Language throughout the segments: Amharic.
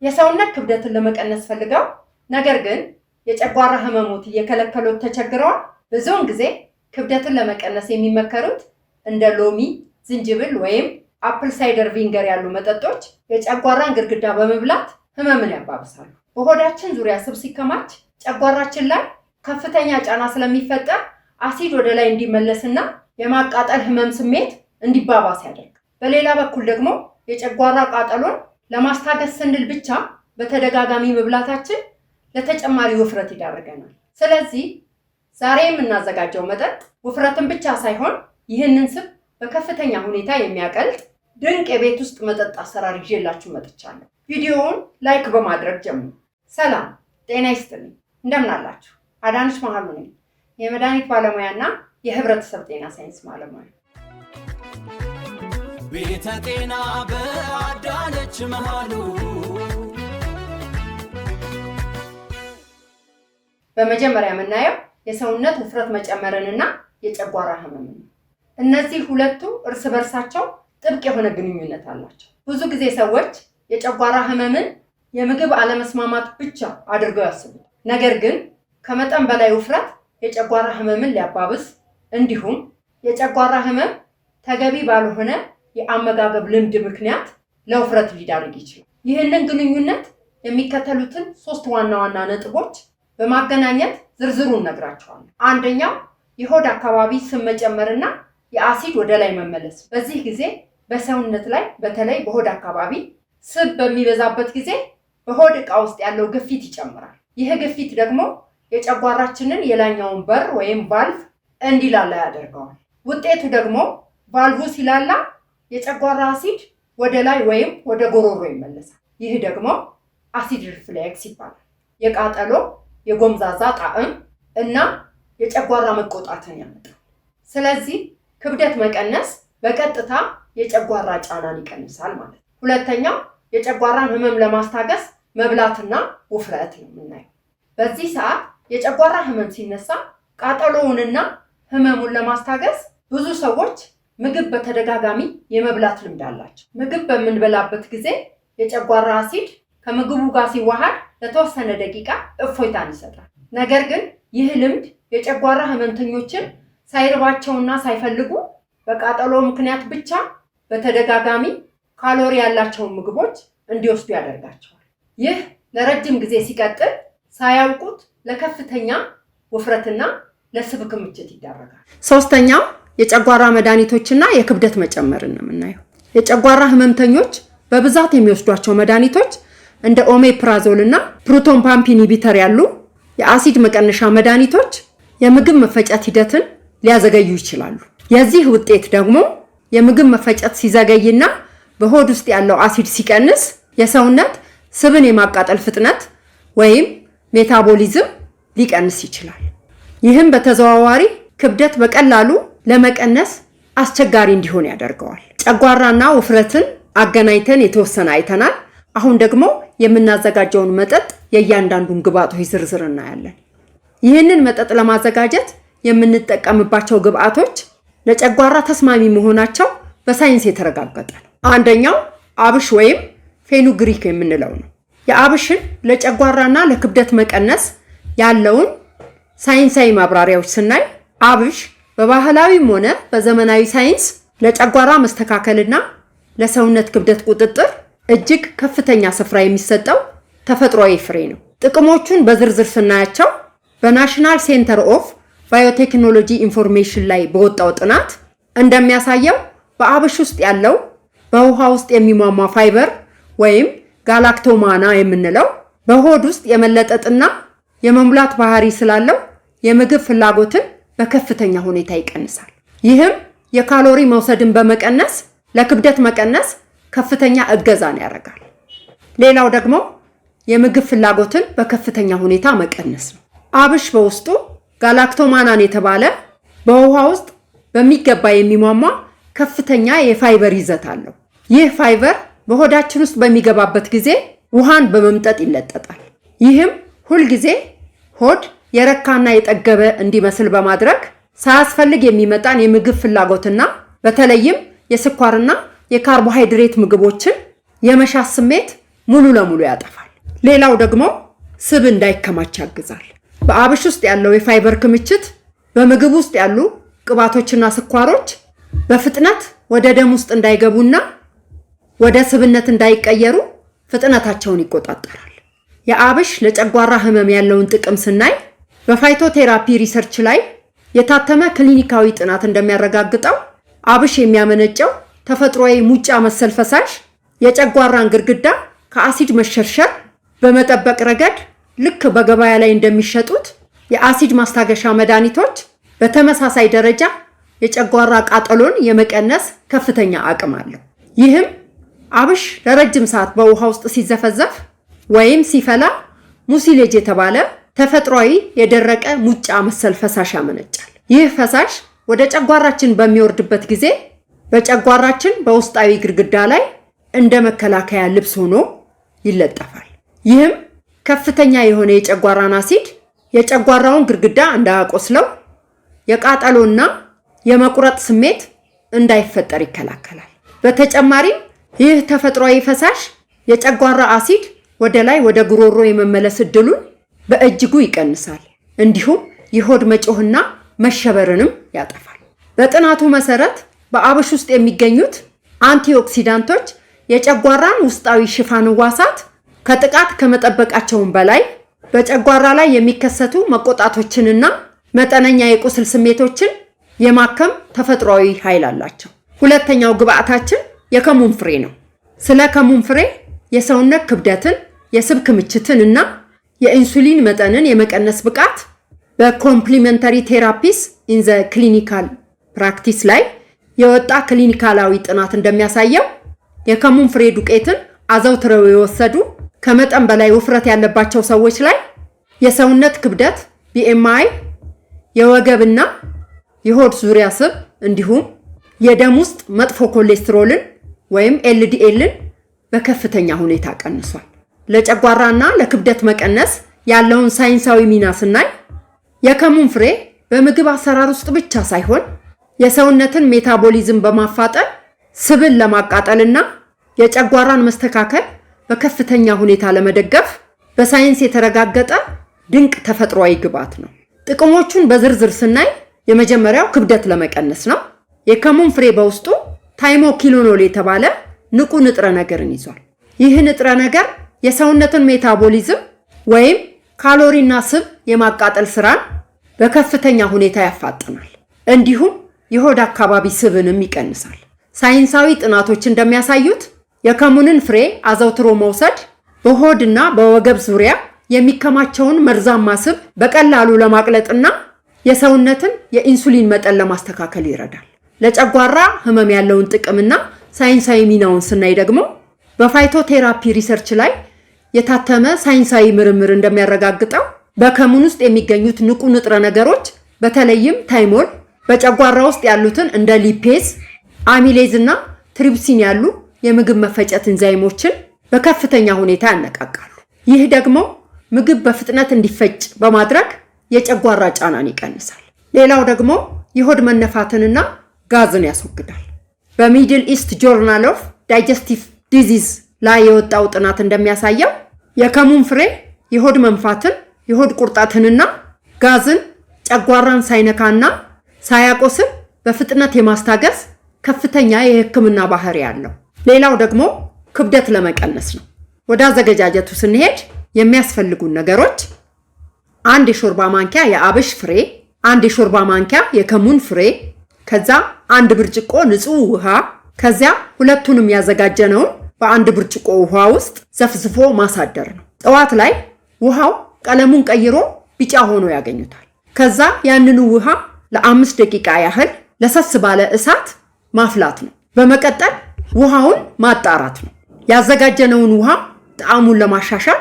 የሰውነት ክብደትን ለመቀነስ ፈልገው ነገር ግን የጨጓራ ህመሞት እየከለከሉት ተቸግረዋል? ብዙውን ጊዜ ክብደትን ለመቀነስ የሚመከሩት እንደ ሎሚ፣ ዝንጅብል ወይም አፕል ሳይደር ቪንገር ያሉ መጠጦች የጨጓራን ግድግዳ በመብላት ህመምን ያባብሳሉ። በሆዳችን ዙሪያ ስብ ሲከማች ጨጓራችን ላይ ከፍተኛ ጫና ስለሚፈጠር አሲድ ወደ ላይ እንዲመለስና የማቃጠል ህመም ስሜት እንዲባባስ ያደርጋል። በሌላ በኩል ደግሞ የጨጓራ ቃጠሎን ለማስታገስ ስንል ብቻ በተደጋጋሚ መብላታችን ለተጨማሪ ውፍረት ይዳርገናል። ስለዚህ ዛሬ የምናዘጋጀው መጠጥ ውፍረትን ብቻ ሳይሆን ይህንን ስብ በከፍተኛ ሁኔታ የሚያቀልጥ ድንቅ የቤት ውስጥ መጠጥ አሰራር ይዤላችሁ መጥቻለሁ። ቪዲዮውን ላይክ በማድረግ ጀምሩ። ሰላም ጤና ይስጥልኝ። እንደምን አላችሁ? አዳነች መሃሉ ነኝ፣ የመድኃኒት ባለሙያና የህብረተሰብ ጤና ሳይንስ ባለሙያ። ቤተ ጤና በአዳነች መሃሉ። በመጀመሪያ የምናየው የሰውነት ውፍረት መጨመርንና የጨጓራ ህመምን ነው። እነዚህ ሁለቱ እርስ በርሳቸው ጥብቅ የሆነ ግንኙነት አላቸው። ብዙ ጊዜ ሰዎች የጨጓራ ህመምን የምግብ አለመስማማት ብቻ አድርገው ያስቡት። ነገር ግን ከመጠን በላይ ውፍረት የጨጓራ ህመምን ሊያባብስ እንዲሁም የጨጓራ ህመም ተገቢ ባልሆነ የአመጋገብ ልምድ ምክንያት ለውፍረት ሊዳርግ ይችላል። ይህንን ግንኙነት የሚከተሉትን 3 ዋና ዋና ነጥቦች በማገናኘት ዝርዝሩን ነግራቸዋለሁ። አንደኛው የሆድ አካባቢ ስብ መጨመርና የአሲድ ወደ ላይ መመለስ። በዚህ ጊዜ በሰውነት ላይ በተለይ በሆድ አካባቢ ስብ በሚበዛበት ጊዜ በሆድ ዕቃ ውስጥ ያለው ግፊት ይጨምራል። ይህ ግፊት ደግሞ የጨጓራችንን የላይኛውን በር ወይም ቫልቭ እንዲላላ ያደርገዋል። ውጤቱ ደግሞ ቫልቭ ሲላላ የጨጓራ አሲድ ወደ ላይ ወይም ወደ ጎሮሮ ይመለሳል። ይህ ደግሞ አሲድ ሪፍሌክስ ይባላል። የቃጠሎ፣ የጎምዛዛ ጣዕም እና የጨጓራ መቆጣትን ያመጣል። ስለዚህ ክብደት መቀነስ በቀጥታ የጨጓራ ጫናን ይቀንሳል ማለት ነው። ሁለተኛው የጨጓራን ህመም ለማስታገስ መብላትና ውፍረት ነው የምናየው። በዚህ ሰዓት የጨጓራ ህመም ሲነሳ ቃጠሎውንና ህመሙን ለማስታገስ ብዙ ሰዎች ምግብ በተደጋጋሚ የመብላት ልምድ አላቸው። ምግብ በምንበላበት ጊዜ የጨጓራ አሲድ ከምግቡ ጋር ሲዋሃድ ለተወሰነ ደቂቃ እፎይታን ይሰጣል። ነገር ግን ይህ ልምድ የጨጓራ ህመምተኞችን ሳይርባቸውና ሳይፈልጉ በቃጠሎ ምክንያት ብቻ በተደጋጋሚ ካሎሪ ያላቸውን ምግቦች እንዲወስዱ ያደርጋቸዋል። ይህ ለረጅም ጊዜ ሲቀጥል ሳያውቁት ለከፍተኛ ውፍረትና ለስብ ክምችት ይዳረጋል። ሶስተኛው የጨጓራ መድኃኒቶችና የክብደት መጨመርን ነው የምናየው። የጨጓራ ህመምተኞች በብዛት የሚወስዷቸው መድኃኒቶች እንደ ኦሜፕራዞል እና ፕሮቶን ፓምፕ ኢንሂቢተር ያሉ የአሲድ መቀነሻ መድኃኒቶች የምግብ መፈጨት ሂደትን ሊያዘገዩ ይችላሉ። የዚህ ውጤት ደግሞ የምግብ መፈጨት ሲዘገይና በሆድ ውስጥ ያለው አሲድ ሲቀንስ የሰውነት ስብን የማቃጠል ፍጥነት ወይም ሜታቦሊዝም ሊቀንስ ይችላል። ይህም በተዘዋዋሪ ክብደት በቀላሉ ለመቀነስ አስቸጋሪ እንዲሆን ያደርገዋል። ጨጓራና ውፍረትን አገናኝተን የተወሰነ አይተናል። አሁን ደግሞ የምናዘጋጀውን መጠጥ የእያንዳንዱን ግብአቶች ዝርዝር እናያለን። ይህንን መጠጥ ለማዘጋጀት የምንጠቀምባቸው ግብአቶች ለጨጓራ ተስማሚ መሆናቸው በሳይንስ የተረጋገጠ ነው። አንደኛው አብሽ ወይም ፌኑግሪክ የምንለው ነው። የአብሽን ለጨጓራና ለክብደት መቀነስ ያለውን ሳይንሳዊ ማብራሪያዎች ስናይ አብሽ በባህላዊም ሆነ በዘመናዊ ሳይንስ ለጨጓራ መስተካከልና ለሰውነት ክብደት ቁጥጥር እጅግ ከፍተኛ ስፍራ የሚሰጠው ተፈጥሯዊ ፍሬ ነው። ጥቅሞቹን በዝርዝር ስናያቸው በናሽናል ሴንተር ኦፍ ባዮቴክኖሎጂ ኢንፎርሜሽን ላይ በወጣው ጥናት እንደሚያሳየው በአብሽ ውስጥ ያለው በውሃ ውስጥ የሚሟሟ ፋይበር ወይም ጋላክቶማና የምንለው በሆድ ውስጥ የመለጠጥና የመሙላት ባህሪ ስላለው የምግብ ፍላጎትን በከፍተኛ ሁኔታ ይቀንሳል። ይህም የካሎሪ መውሰድን በመቀነስ ለክብደት መቀነስ ከፍተኛ እገዛን ያደርጋል። ሌላው ደግሞ የምግብ ፍላጎትን በከፍተኛ ሁኔታ መቀነስ ነው። አብሽ በውስጡ ጋላክቶማናን የተባለ በውሃ ውስጥ በሚገባ የሚሟሟ ከፍተኛ የፋይበር ይዘት አለው። ይህ ፋይበር በሆዳችን ውስጥ በሚገባበት ጊዜ ውሃን በመምጠጥ ይለጠጣል። ይህም ሁልጊዜ ሆድ የረካና የጠገበ እንዲመስል በማድረግ ሳያስፈልግ የሚመጣን የምግብ ፍላጎትና በተለይም የስኳርና የካርቦሃይድሬት ምግቦችን የመሻት ስሜት ሙሉ ለሙሉ ያጠፋል። ሌላው ደግሞ ስብ እንዳይከማች ያግዛል። በአብሽ ውስጥ ያለው የፋይበር ክምችት በምግብ ውስጥ ያሉ ቅባቶችና ስኳሮች በፍጥነት ወደ ደም ውስጥ እንዳይገቡና ወደ ስብነት እንዳይቀየሩ ፍጥነታቸውን ይቆጣጠራል። የአብሽ ለጨጓራ ህመም ያለውን ጥቅም ስናይ በፋይቶቴራፒ ሪሰርች ላይ የታተመ ክሊኒካዊ ጥናት እንደሚያረጋግጠው አብሽ የሚያመነጨው ተፈጥሯዊ ሙጫ መሰል ፈሳሽ የጨጓራን ግድግዳ ከአሲድ መሸርሸር በመጠበቅ ረገድ ልክ በገበያ ላይ እንደሚሸጡት የአሲድ ማስታገሻ መድኃኒቶች በተመሳሳይ ደረጃ የጨጓራ ቃጠሎን የመቀነስ ከፍተኛ አቅም አለው። ይህም አብሽ ለረጅም ሰዓት በውሃ ውስጥ ሲዘፈዘፍ ወይም ሲፈላ ሙሲሌጅ የተባለ ተፈጥሯዊ የደረቀ ሙጫ መሰል ፈሳሽ ያመነጫል። ይህ ፈሳሽ ወደ ጨጓራችን በሚወርድበት ጊዜ በጨጓራችን በውስጣዊ ግድግዳ ላይ እንደ መከላከያ ልብስ ሆኖ ይለጠፋል። ይህም ከፍተኛ የሆነ የጨጓራን አሲድ የጨጓራውን ግድግዳ እንዳያቆስለው የቃጠሎና የመቁረጥ ስሜት እንዳይፈጠር ይከላከላል። በተጨማሪም ይህ ተፈጥሯዊ ፈሳሽ የጨጓራ አሲድ ወደ ላይ ወደ ጉሮሮ የመመለስ እድሉን በእጅጉ ይቀንሳል። እንዲሁም የሆድ መጮህና መሸበርንም ያጠፋል። በጥናቱ መሰረት በአብሽ ውስጥ የሚገኙት አንቲኦክሲዳንቶች የጨጓራን ውስጣዊ ሽፋን ህዋሳት ከጥቃት ከመጠበቃቸውም በላይ በጨጓራ ላይ የሚከሰቱ መቆጣቶችንና መጠነኛ የቁስል ስሜቶችን የማከም ተፈጥሯዊ ኃይል አላቸው። ሁለተኛው ግብአታችን የከሙን ፍሬ ነው። ስለ ከሙን ፍሬ የሰውነት ክብደትን፣ የስብ ክምችትን እና የኢንሱሊን መጠንን የመቀነስ ብቃት በኮምፕሊመንተሪ ቴራፒስ ኢን ዘ ክሊኒካል ፕራክቲስ ላይ የወጣ ክሊኒካላዊ ጥናት እንደሚያሳየው የከሙን ፍሬ ዱቄትን አዘውትረው የወሰዱ ከመጠን በላይ ውፍረት ያለባቸው ሰዎች ላይ የሰውነት ክብደት BMI፣ የወገብና የሆድ ዙሪያ ስብ እንዲሁም የደም ውስጥ መጥፎ ኮሌስትሮልን ወይም LDLን በከፍተኛ ሁኔታ ቀንሷል። ለጨጓራና ለክብደት መቀነስ ያለውን ሳይንሳዊ ሚና ስናይ የከሙን ፍሬ በምግብ አሰራር ውስጥ ብቻ ሳይሆን የሰውነትን ሜታቦሊዝም በማፋጠን ስብን ለማቃጠልና የጨጓራን መስተካከል በከፍተኛ ሁኔታ ለመደገፍ በሳይንስ የተረጋገጠ ድንቅ ተፈጥሯዊ ግብዓት ነው። ጥቅሞቹን በዝርዝር ስናይ የመጀመሪያው ክብደት ለመቀነስ ነው። የከሙን ፍሬ በውስጡ ታይሞኪሎኖል የተባለ ንቁ ንጥረ ነገርን ይዟል። ይህ ንጥረ ነገር የሰውነትን ሜታቦሊዝም ወይም ካሎሪና ስብ የማቃጠል ስራን በከፍተኛ ሁኔታ ያፋጥናል። እንዲሁም የሆድ አካባቢ ስብንም ይቀንሳል። ሳይንሳዊ ጥናቶች እንደሚያሳዩት የከሙንን ፍሬ አዘውትሮ መውሰድ በሆድና በወገብ ዙሪያ የሚከማቸውን መርዛማ ስብ በቀላሉ ለማቅለጥና የሰውነትን የኢንሱሊን መጠን ለማስተካከል ይረዳል። ለጨጓራ ህመም ያለውን ጥቅምና ሳይንሳዊ ሚናውን ስናይ ደግሞ በፋይቶቴራፒ ሪሰርች ላይ የታተመ ሳይንሳዊ ምርምር እንደሚያረጋግጠው በከሙን ውስጥ የሚገኙት ንቁ ንጥረ ነገሮች በተለይም ታይሞል በጨጓራ ውስጥ ያሉትን እንደ ሊፔዝ፣ አሚሌዝ እና ትሪፕሲን ያሉ የምግብ መፈጨት ኢንዛይሞችን በከፍተኛ ሁኔታ ያነቃቃሉ። ይህ ደግሞ ምግብ በፍጥነት እንዲፈጭ በማድረግ የጨጓራ ጫናን ይቀንሳል። ሌላው ደግሞ የሆድ መነፋትንና ጋዝን ያስወግዳል። በሚድል ኢስት ጆርናል ኦፍ ዳይጀስቲቭ ዲዚዝ ላይ የወጣው ጥናት እንደሚያሳየው የከሙን ፍሬ የሆድ መንፋትን፣ የሆድ ቁርጠትንና ጋዝን ጨጓራን ሳይነካና ሳያቆስል በፍጥነት የማስታገስ ከፍተኛ የሕክምና ባህሪ ያለው። ሌላው ደግሞ ክብደት ለመቀነስ ነው። ወደ አዘገጃጀቱ ስንሄድ የሚያስፈልጉን ነገሮች 1 የሾርባ ማንኪያ የአብሽ ፍሬ፣ 1 የሾርባ ማንኪያ የከሙን ፍሬ፣ ከዛ 1 ብርጭቆ ንጹህ ውሃ፣ ከዚያ ሁለቱንም ያዘጋጀነውን በ1 ብርጭቆ ውሃ ውስጥ ዘፍዝፎ ማሳደር ነው። ጠዋት ላይ ውሃው ቀለሙን ቀይሮ ቢጫ ሆኖ ያገኙታል። ከዛ ያንኑ ውሃ ለ5 ደቂቃ ያህል ለሰስ ባለ እሳት ማፍላት ነው። በመቀጠል ውሃውን ማጣራት ነው። ያዘጋጀነውን ውሃ ጣዕሙን ለማሻሻል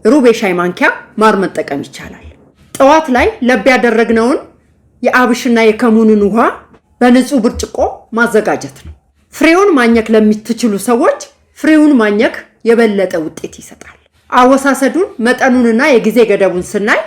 ሩብ የሻይ ማንኪያ ማር መጠቀም ይቻላል። ጠዋት ላይ ለብ ያደረግነውን የአብሽና የከሙንን ውሃ በንጹህ ብርጭቆ ማዘጋጀት ነው። ፍሬውን ማኘክ ለምትችሉ ሰዎች ፍሬውን ማኘክ የበለጠ ውጤት ይሰጣል። አወሳሰዱን መጠኑንና የጊዜ ገደቡን ስናይ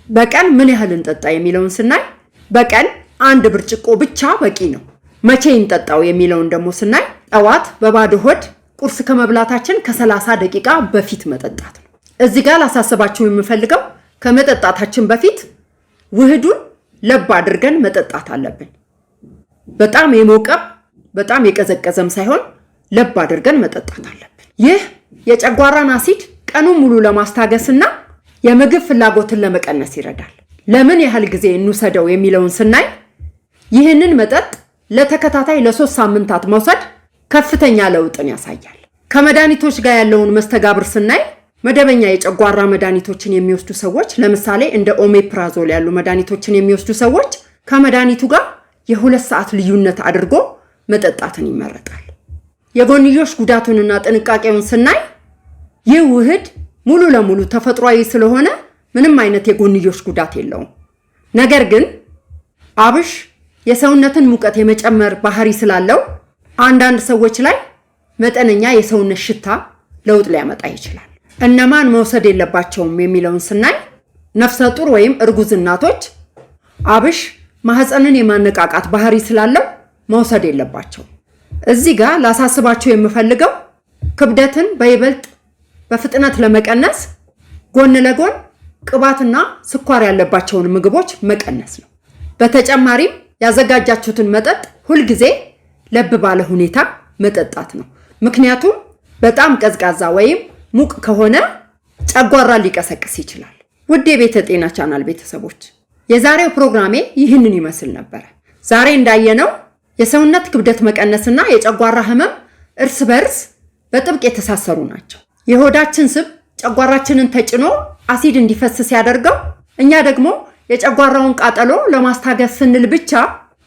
በቀን ምን ያህል እንጠጣ የሚለውን ስናይ በቀን 1 ብርጭቆ ብቻ በቂ ነው። መቼ እንጠጣው የሚለውን ደግሞ ስናይ ጠዋት በባዶ ሆድ ቁርስ ከመብላታችን ከ30 ደቂቃ በፊት መጠጣት ነው። እዚህ ጋር ላሳስባችሁ የምፈልገው ከመጠጣታችን በፊት ውህዱን ለብ አድርገን መጠጣት አለብን። በጣም የሞቀም በጣም የቀዘቀዘም ሳይሆን ለብ አድርገን መጠጣት አለብን። ይህ የጨጓራን አሲድ ቀኑን ሙሉ ለማስታገስና የምግብ ፍላጎትን ለመቀነስ ይረዳል። ለምን ያህል ጊዜ እንውሰደው የሚለውን ስናይ ይህንን መጠጥ ለተከታታይ ለ3 ሳምንታት መውሰድ ከፍተኛ ለውጥን ያሳያል። ከመድኃኒቶች ጋር ያለውን መስተጋብር ስናይ መደበኛ የጨጓራ መድኃኒቶችን የሚወስዱ ሰዎች ለምሳሌ እንደ ኦሜፕራዞል ያሉ መድኃኒቶችን የሚወስዱ ሰዎች ከመድኃኒቱ ጋር የ2 ሰዓት ልዩነት አድርጎ መጠጣትን ይመረጣል። የጎንዮሽ ጉዳቱንና ጥንቃቄውን ስናይ ይህ ውህድ ሙሉ ለሙሉ ተፈጥሯዊ ስለሆነ ምንም አይነት የጎንዮሽ ጉዳት የለውም። ነገር ግን አብሽ የሰውነትን ሙቀት የመጨመር ባህሪ ስላለው አንዳንድ ሰዎች ላይ መጠነኛ የሰውነት ሽታ ለውጥ ሊያመጣ ይችላል። እነማን መውሰድ የለባቸውም የሚለውን ስናይ ነፍሰ ጡር ወይም እርጉዝ እናቶች አብሽ ማህፀንን የማነቃቃት ባህሪ ስላለው መውሰድ የለባቸውም። እዚህ ጋር ላሳስባችሁ የምፈልገው ክብደትን በይበልጥ በፍጥነት ለመቀነስ ጎን ለጎን ቅባትና ስኳር ያለባቸውን ምግቦች መቀነስ ነው። በተጨማሪም ያዘጋጃችሁትን መጠጥ ሁልጊዜ ለብ ባለ ሁኔታ መጠጣት ነው። ምክንያቱም በጣም ቀዝቃዛ ወይም ሙቅ ከሆነ ጨጓራ ሊቀሰቅስ ይችላል። ውድ የቤተ ጤና ቻናል ቤተሰቦች የዛሬው ፕሮግራሜ ይህንን ይመስል ነበር። ዛሬ እንዳየነው የሰውነት ክብደት መቀነስና የጨጓራ ህመም እርስ በርስ በጥብቅ የተሳሰሩ ናቸው። የሆዳችን ስብ ጨጓራችንን ተጭኖ አሲድ እንዲፈስ ሲያደርገው፣ እኛ ደግሞ የጨጓራውን ቃጠሎ ለማስታገስ ስንል ብቻ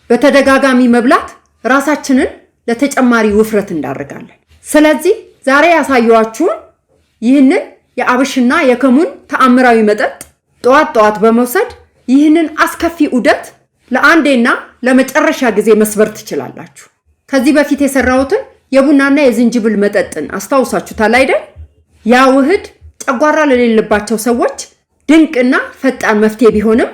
በተደጋጋሚ መብላት ራሳችንን ለተጨማሪ ውፍረት እንዳርጋለን። ስለዚህ ዛሬ ያሳየኋችሁን ይህንን የአብሽና የከሙን ተአምራዊ መጠጥ ጠዋት በመውሰድ ይህንን አስከፊ ዑደት ለአንዴና ለመጨረሻ ጊዜ መስበር ትችላላችሁ። ከዚህ በፊት የሰራሁትን የቡናና የዝንጅብል መጠጥን አስታውሳችሁታል አይደል? ያ ውህድ ጨጓራ ለሌለባቸው ሰዎች ድንቅና ፈጣን መፍትሄ ቢሆንም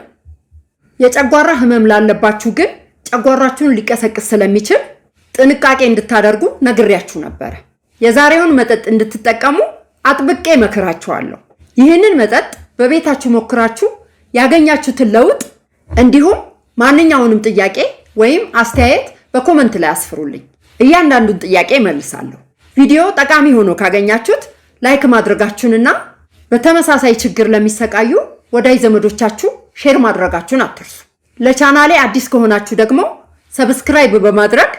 የጨጓራ ህመም ላለባችሁ ግን ጨጓራችሁን ሊቀሰቅስ ስለሚችል ጥንቃቄ እንድታደርጉ ነግሬያችሁ ነበር። የዛሬውን መጠጥ እንድትጠቀሙ አጥብቄ መክራችኋለሁ። ይህንን መጠጥ በቤታችሁ ሞክራችሁ ያገኛችሁትን ለውጥ እንዲሁም ማንኛውንም ጥያቄ ወይም አስተያየት በኮመንት ላይ አስፍሩልኝ። እያንዳንዱን ጥያቄ መልሳለሁ። ቪዲዮ ጠቃሚ ሆኖ ካገኛችሁት ላይክ ማድረጋችሁንና በተመሳሳይ ችግር ለሚሰቃዩ ወዳጅ ዘመዶቻችሁ ሼር ማድረጋችሁን አትርሱ። ለቻናሌ አዲስ ከሆናችሁ ደግሞ ሰብስክራይብ በማድረግ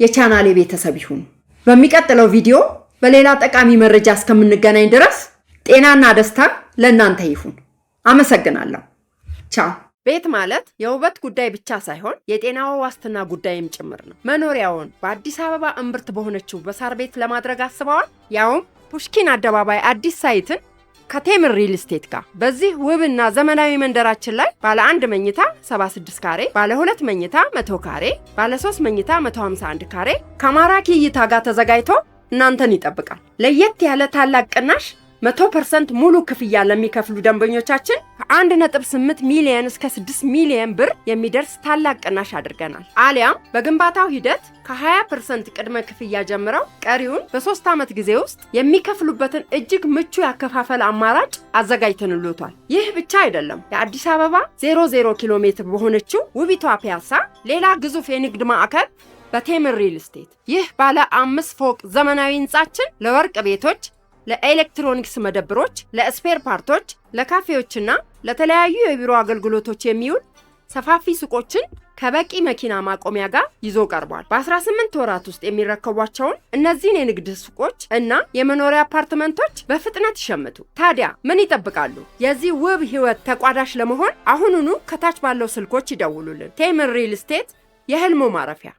የቻናሌ ቤተሰብ ይሁኑ። በሚቀጥለው ቪዲዮ በሌላ ጠቃሚ መረጃ እስከምንገናኝ ድረስ ጤናና ደስታ ለእናንተ ይሁን። አመሰግናለሁ። ቻው። ቤት ማለት የውበት ጉዳይ ብቻ ሳይሆን የጤናው ዋስትና ጉዳይም ጭምር ነው። መኖሪያውን በአዲስ አበባ እምብርት በሆነችው በሳር ቤት ለማድረግ አስበዋል? ያውም ፑሽኪን አደባባይ አዲስ ሳይትን ከቴምር ሪል ስቴት ጋር። በዚህ ውብና ዘመናዊ መንደራችን ላይ ባለ 1 መኝታ 76 ካሬ፣ ባለ 2 መኝታ 100 ካሬ፣ ባለ 3 መኝታ 151 ካሬ ከማራኪ እይታ ጋር ተዘጋጅቶ እናንተን ይጠብቃል። ለየት ያለ ታላቅ ቅናሽ 100% ሙሉ ክፍያ ለሚከፍሉ ደንበኞቻችን ከ1.8 ሚሊዮን እስከ 6 ሚሊዮን ብር የሚደርስ ታላቅ ቅናሽ አድርገናል። አሊያም በግንባታው ሂደት ከ20% ቅድመ ክፍያ ጀምረው ቀሪውን በ3 ዓመት ጊዜ ውስጥ የሚከፍሉበትን እጅግ ምቹ ያከፋፈል አማራጭ አዘጋጅተንልዎታል። ይህ ብቻ አይደለም። የአዲስ አበባ 00 ኪሎ ሜትር በሆነችው ውቢቷ ፒያሳ ሌላ ግዙፍ የንግድ ማዕከል በቴምር ሪል ስቴት። ይህ ባለ 5 ፎቅ ዘመናዊ ህንጻችን ለወርቅ ቤቶች፣ ለኤሌክትሮኒክስ መደብሮች፣ ለስፔር ፓርቶች፣ ለካፌዎችና ለተለያዩ የቢሮ አገልግሎቶች የሚውል ሰፋፊ ሱቆችን ከበቂ መኪና ማቆሚያ ጋር ይዞ ቀርቧል። በ18 ወራት ውስጥ የሚረከቧቸውን እነዚህን የንግድ ሱቆች እና የመኖሪያ አፓርትመንቶች በፍጥነት ይሸምቱ። ታዲያ ምን ይጠብቃሉ? የዚህ ውብ ህይወት ተቋዳሽ ለመሆን አሁኑኑ ከታች ባለው ስልኮች ይደውሉልን። ቴምር ሪል ስቴት የህልሞ ማረፊያ።